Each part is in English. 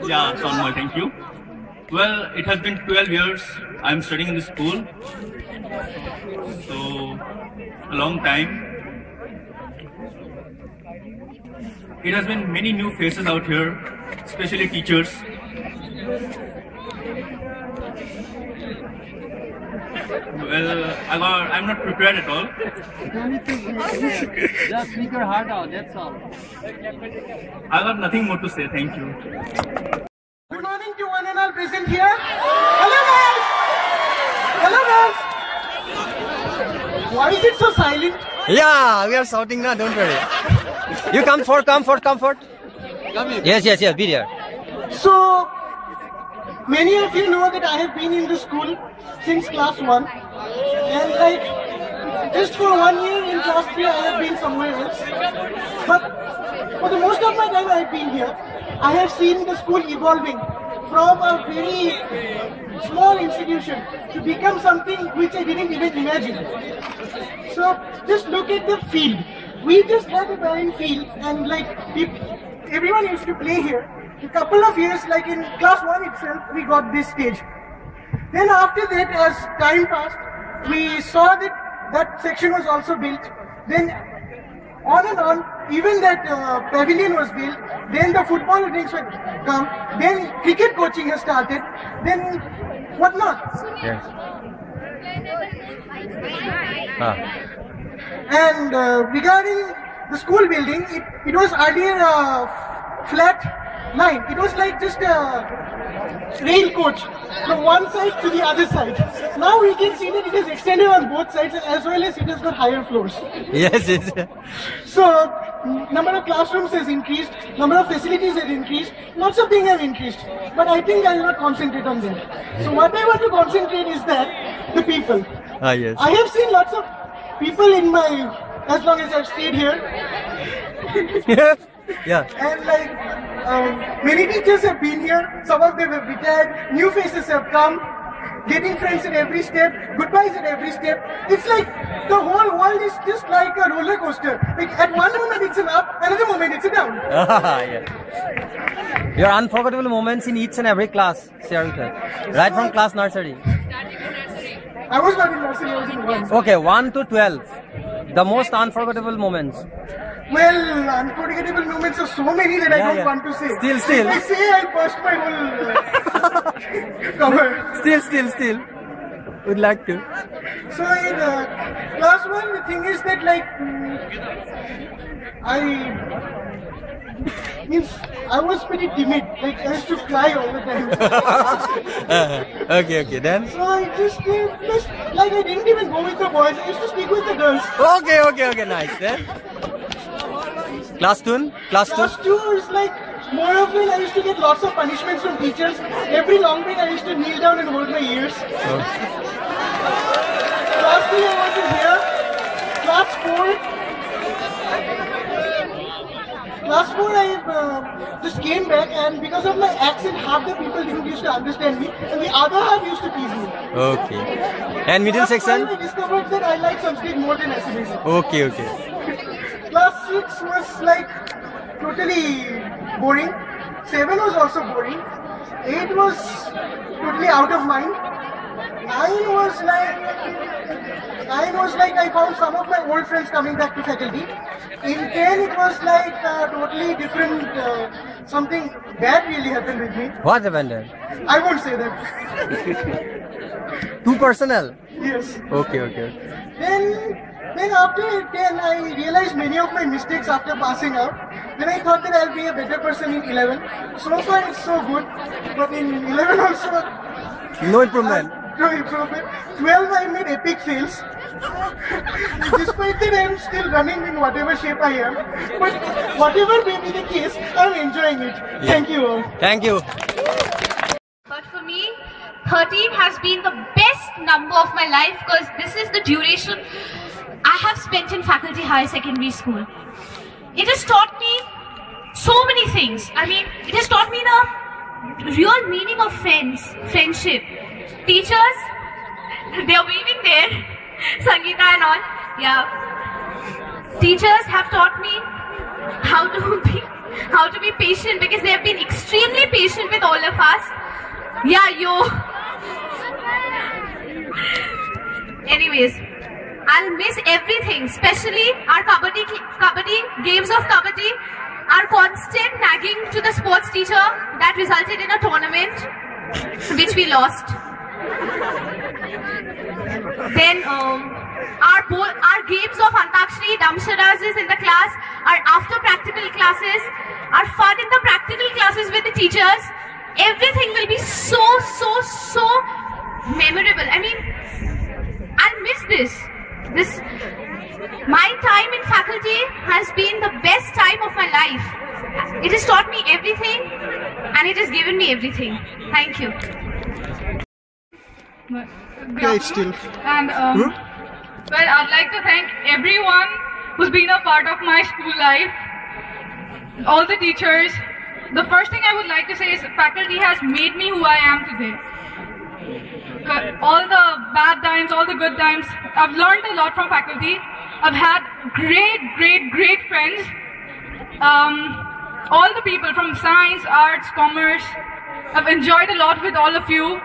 Yeah, Tanmoy, thank you. Well, it has been 12 years I'm studying in this school. So, a long time. It has been many new faces out here, especially teachers. Well, I'm not prepared at all. Just speak your heart out, that's all. I got nothing more to say, thank you. Good morning to one and all present here. Hello guys! Hello guys! Why is it so silent? Yeah, we are shouting now, don't worry. You come forward. Yes, be there. So, many of you know that I have been in the school since class 1. And like, just for 1 year in class 3 I have been somewhere else. But for the most of my time I have been here, I have seen the school evolving from a very small institution to become something which I didn't even imagine. So just look at the field. We just had a barren field and like everyone used to play here. A couple of years, like in class 1 itself, we got this stage. Then after that, as time passed, we saw that that section was also built. Then on and on, even that pavilion was built. Then the football rings would come. Then cricket coaching has started. Then what not? Yes. And regarding the school building, it was earlier flat line. It was like just a rail coach from one side to the other side. Now we can see that it is extended on both sides as well as it has got higher floors. Yes. So, number of classrooms has increased, number of facilities has increased, lots of things have increased. But I think I will not concentrate on that. So what I want to concentrate is that, the people. Yes. I have seen lots of people in my, as long as I've stayed here. Yeah. And like, many teachers have been here, some of them have retired, new faces have come, getting friends at every step, goodbyes at every step. It's like the whole world is just like a roller coaster. Like at one moment it's an up, another moment it's a down. Yeah. Your unforgettable moments in each and every class, share with us. Right from class nursery. I was not in nursery, I was in 1. Okay, 1 to 12. The most unforgettable moments. Well, unforgettable moments are so many that I don't want to say. Still. If I say, I'll burst my whole cover. Still. Would like to. So in class 1, the thing is that like, I was pretty timid. Like I used to cry all the time. Okay, then. So I just like I didn't even go with the boys. I used to speak with the girls. Okay, nice. Then. Class 2? Class 2 is like more often I used to get lots of punishments from teachers. Every long break I used to kneel down and hold my ears. Class 3 I wasn't here. Class 4 I just came back, and because of my accent half the people didn't used to understand me and the other half used to tease me. Okay. And middle section? I discovered that I like Sanskrit more than SMSC. Okay. Class 6 was like totally boring. 7 was also boring. 8 was totally out of mind. 9 was like I found some of my old friends coming back to faculty. In 10 it was like totally different, something bad really happened with me. What happened then? I won't say that. Too personal? Yes. Okay. Then after 10 I realized many of my mistakes after passing out. Then I thought that I'll be a better person in 11. So far it's so good, but in 11 also... No improvement. No improvement. 12 I made epic fails. Despite that I am still running in whatever shape I am. But whatever may be the case, I am enjoying it. Yeah. Thank you all. Thank you. But for me, 13 has been the best number of my life because this is the duration I have spent in Faculty Higher Secondary School. It has taught me so many things. I mean, it has taught me the real meaning of friendship. Teachers, they are waving there, Sangeeta and all. Yeah. Teachers have taught me how to be how to be patient, because they have been extremely patient with all of us. Yeah, yo. Anyways, I'll miss everything, especially our kabaddi, games of kabaddi, our constant nagging to the sports teacher that resulted in a tournament which we lost. Then our games of Antakshari, Damsharazes in the class, our after practical classes, our fun in the practical classes with the teachers, everything will be so memorable. I mean, I'll miss this. My time in faculty has been the best time of my life. It has taught me everything and it has given me everything. Thank you. Yeah, it's still. And well, I'd like to thank everyone who's been a part of my school life. All the teachers. The first thing I would like to say is faculty has made me who I am today. All the bad times, all the good times, I've learned a lot from faculty. I've had great friends. All the people from science, arts, commerce. I've enjoyed a lot with all of you.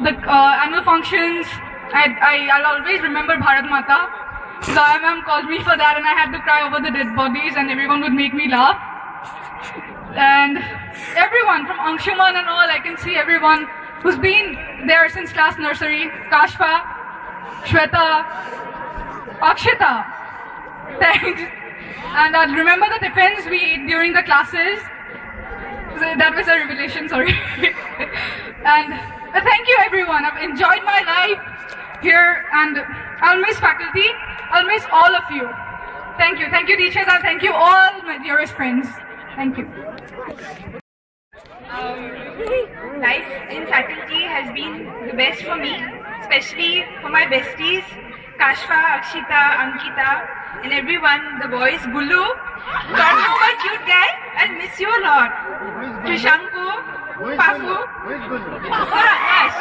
The annual functions, I'll always remember Bharat Mata. Zaya ma'am called me for that and I had to cry over the dead bodies and everyone would make me laugh. And everyone from Anshuman and all, I can see everyone who's been there since class nursery. Kashfa, Shweta, Akshita. Thanks. And I'll remember the tiffins we ate during the classes. That was a revelation, sorry. And thank you everyone. I've enjoyed my life here and I'll miss faculty. I'll miss all of you. Thank you. Thank you teachers and thank you all my dearest friends. Thank you. Life in faculty has been the best for me, especially for my besties, Kashfa, Akshita, Ankita, and everyone, the boys, Gulu, God knows what cute guy, I'll miss you a lot. Krishanku, Pafu, Ash.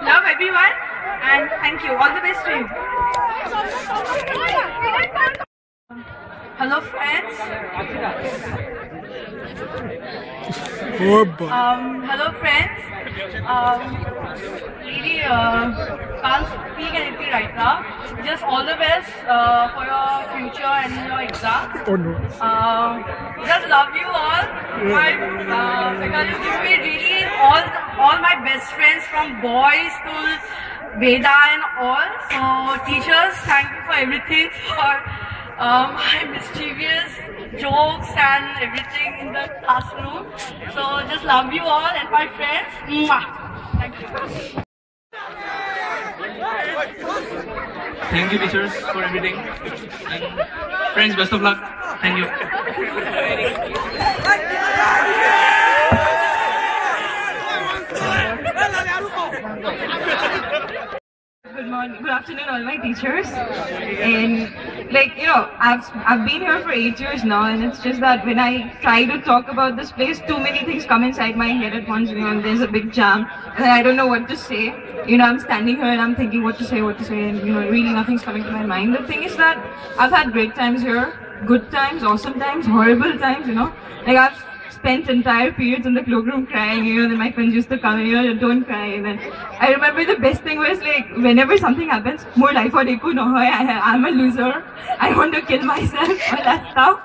Love everyone and thank you. All the best to you. Hello friends. Hello friends. Really can't speak anything right now. Just all the best for your future and your exam. Oh no. Just love you all. Because you give me really all my best friends from boys to Veda and all. So teachers, thank you for everything, for my mischievous jokes and everything in the classroom. So just love you all and my friends. Mwah. Thank you. Thank you teachers for everything. And friends, best of luck. Thank you. Good afternoon all my teachers. And like, you know, I've been here for 8 years now, and it's just that when I try to talk about this place, too many things come inside my head at once, you know, and there's a big jam and I don't know what to say. You know, I'm standing here and I'm thinking what to say, and you know, really nothing's coming to my mind. The thing is that I've had great times here, good times, awesome times, horrible times, you know. Like I've spent entire periods in the cloakroom crying, you know, then my friends used to come and, you know, don't cry. And then I remember the best thing was like, whenever something happens, more life or deku no hoy, I'm a loser, I want to kill myself, all that stuff.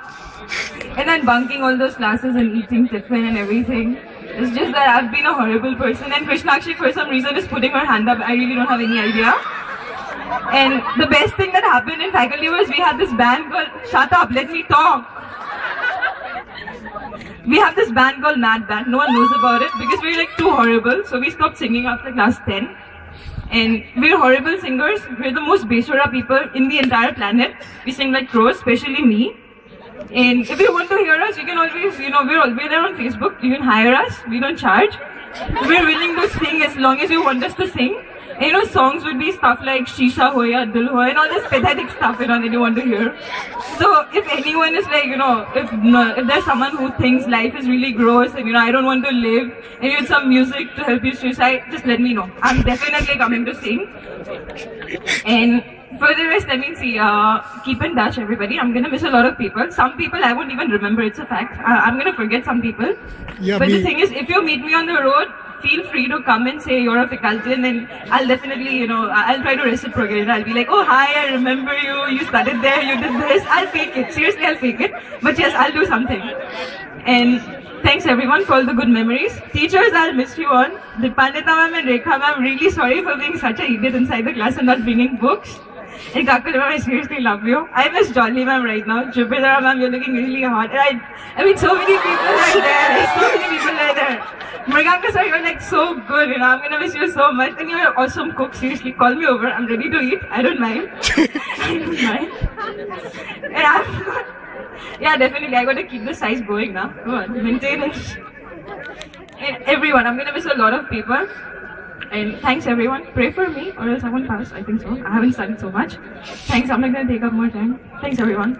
And then bunking all those classes and eating tiffin and everything. It's just that I've been a horrible person, and Krishnakshi for some reason is putting her hand up. I really don't have any idea. And the best thing that happened in faculty was we had this band called Shut Up, Let Me Talk. We have this band called Mad Band. No one knows about it because we're like too horrible. So we stopped singing after class 10. And we're horrible singers. We're the most Beshora people in the entire planet. We sing like crows, especially me. And if you want to hear us, you can always, you know, we're there on Facebook. You can hire us. We don't charge. We're willing to sing as long as you want us to sing. And, you know, songs would be stuff like Shisha Hoya, Dil Hoya, and all this pathetic stuff, you know, that you want to hear. So if anyone is like, you know, if there's someone who thinks life is really gross and, you know, I don't want to live, and you need some music to help you suicide, just let me know. I'm definitely coming to sing. And for the rest, I mean, see, keep in touch, everybody. I'm gonna miss a lot of people. Some people I won't even remember. It's a fact. I'm gonna forget some people. Yeah, but me. the thing is, if you meet me on the road, feel free to come and say you're a facultian, and I'll definitely, you know, I'll try to reciprocate. I'll be like, oh hi, I remember you. You studied there. You did this. I'll fake it. Seriously, I'll fake it. But yes, I'll do something. And thanks everyone for all the good memories. Teachers, I'll miss you all. Dipandita ma'am and Rekha ma'am, I'm really sorry for being such an idiot inside the class and not bringing books. And Kakul ma'am, I seriously love you. I miss Jolly ma'am right now. Jupiter ma'am, you're looking really hot. And I mean, so many people are there. So many people are there. Mriganka sir, you're like so good, you know. I'm gonna miss you so much. And you're an awesome cook. Seriously, call me over. I'm ready to eat. I don't mind. I don't mind. And yeah, definitely. I gotta keep the size going now. Come on, maintain it. And everyone, I'm gonna miss a lot of people. And thanks everyone. Pray for me or else I won't pass. I think so. I haven't studied so much. Thanks. I'm not gonna take up more time. Thanks everyone.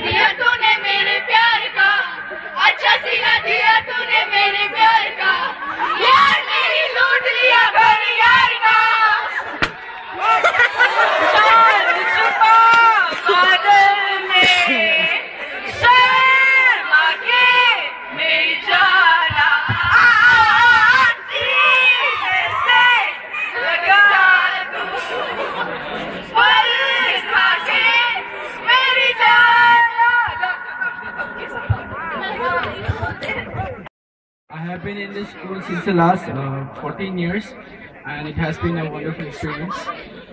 दिया तूने मेरे प्यार का, अच्छा सिला दिया तूने मेरे प्यार का, यार नहीं लूट लिया घर यार का। चांद छुपा बादल में, शर्मा के मेरी जाना, सीने से लगा दूं, पल खा के मेरी जाना। I have been in this school since the last 14 years, and it has been a wonderful experience.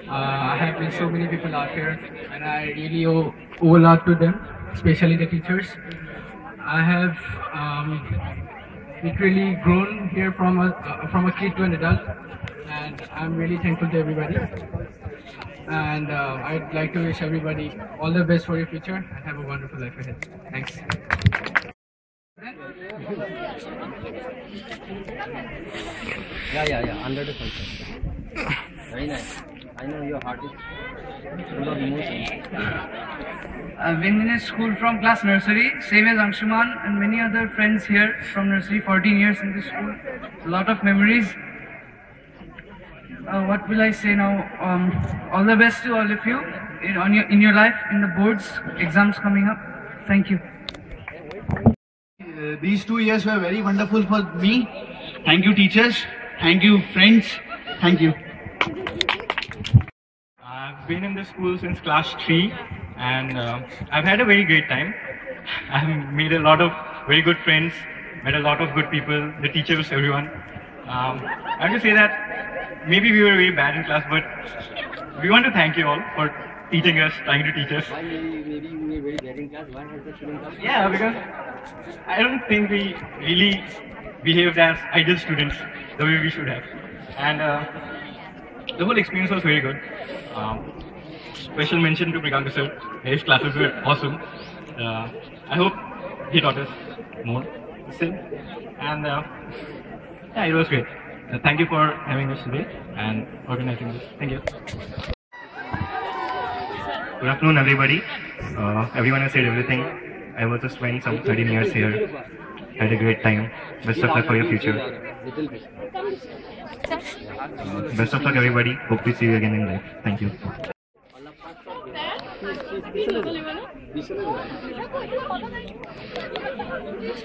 I have met so many people out here, and I really owe a lot to them, especially the teachers. I have literally grown here from a kid to an adult, and I'm really thankful to everybody. And I'd like to wish everybody all the best for your future and have a wonderful life ahead. Thanks. Yeah, under the sunset. Very nice. I know your heart is full of emotions. I've been in a school from class nursery, same as Anshuman and many other friends here from nursery, 14 years in this school. A lot of memories. What will I say now? All the best to all of you in your life, in the boards, exams coming up. Thank you. These 2 years were very wonderful for me. Thank you teachers, thank you friends, thank you. I've been in this school since class 3 and I've had a very great time. I've made a lot of very good friends, met a lot of good people, the teachers, everyone. I have to say that maybe we were very bad in class, but we want to thank you all for teaching us, trying to teach us. Why maybe you were very bad in class? Why has the student come? Yeah, because I don't think we really behaved as ideal students the way we should have. And the whole experience was very good. Special mention to Mriganka sir. His classes were awesome. I hope he taught us more still. And yeah, it was great. Thank you for having us today and organizing this. Thank you. Good afternoon, everybody. Everyone has said everything. I was just spent some 13 years here. Had a great time. Best of luck for your future. Best of luck, everybody. Hope to see you again in life. Thank you.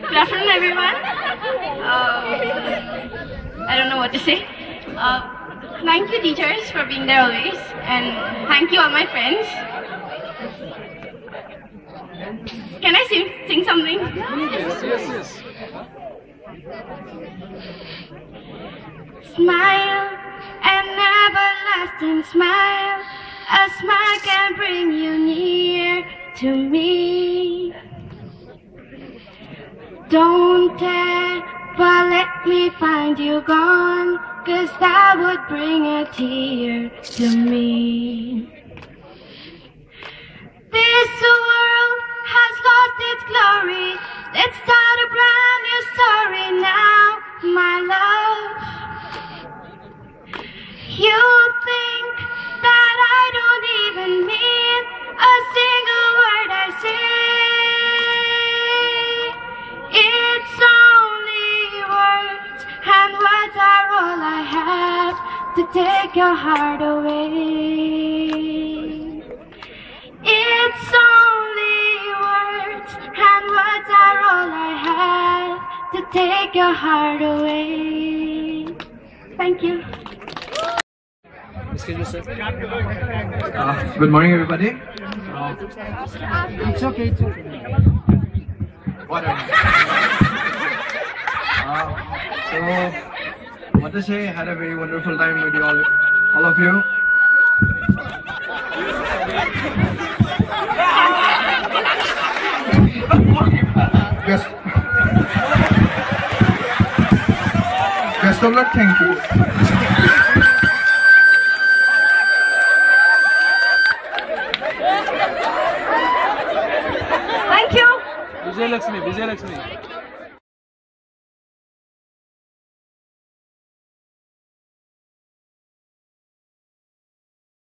Good afternoon, everyone. I don't know what to say. Thank you, teachers, for being there always, and thank you, all my friends. Can I sing something? Yes. Smile, an everlasting smile. A smile can bring you near to me. Don't ever let me find you gone, 'cause that would bring a tear to me. This world has lost its glory. Let's start a brand new story now, my love. You think to take your heart away. It's only words, and words are all I have to take your heart away. Thank you. Good morning, everybody. It's okay. Whatever. So, what to say? Had a very wonderful time with you all of you. Yes. Best of luck. Thank you. Thank you. Vijay Lakshmi.